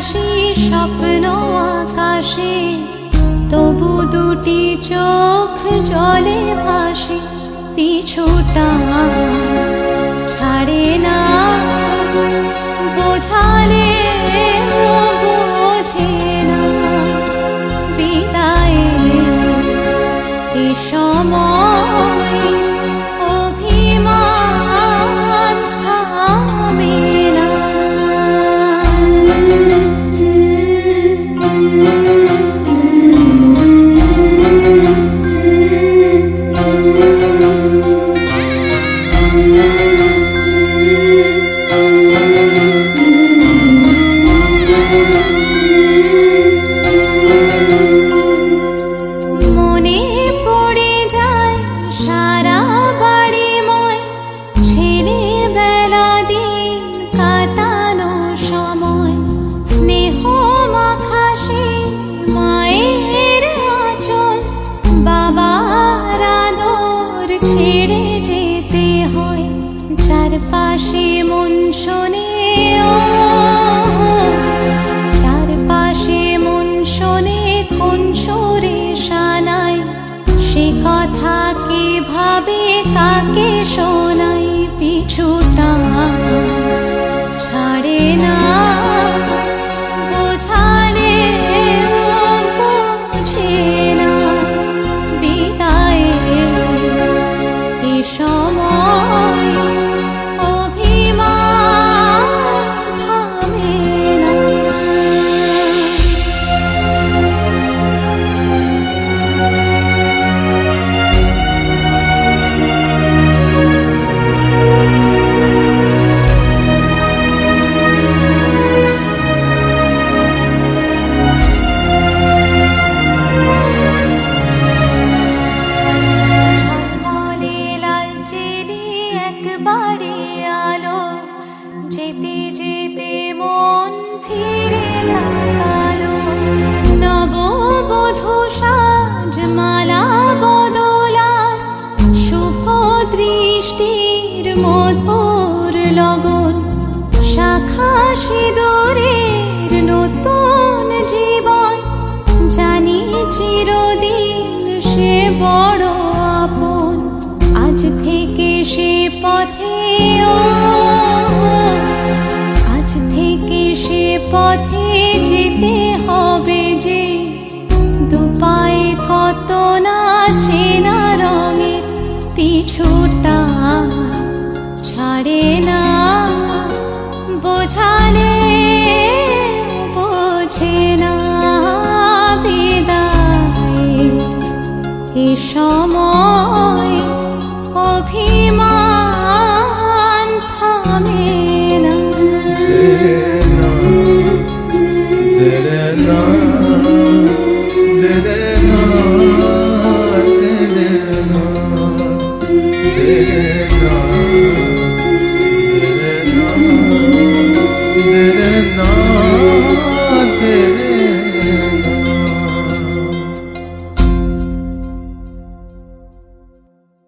ভাসি স্বপ্ন আকাশে, তবু দুটি চোখ জলে ভাসে, পিছুটা ছাড়ে না, বোঝালে বোঝে না, বিদায়ে এ সময় অভিমান থামে না। চারপাশে মন শোনে, চারপাশে মন শোনে কোন সুরে শানাই, সে কথা কে ভাবে কাকে শোনাই, পিছুটা ছাড়ে না, বোঝালে বোঝে না, বিদায়ে এ সময় একবারে আলো, যেতে যেতে মন ফিরে তাকালো, নববধূ সাজ মালা বদলার, শুভ দৃষ্টির মধুর লগন, শাখা সিঁদুরের নতুন জীবন, জানি চিরদিন সে বড় আপন, আজ থেকে সে পথে, আজ থেকে সে পথে যেতে হবে যে, দুপায়ে কত না চেনা রঙের, পিছুটা ছাড়ে না, বোঝালে বোঝে না, বিদায়ে এ সময় অভি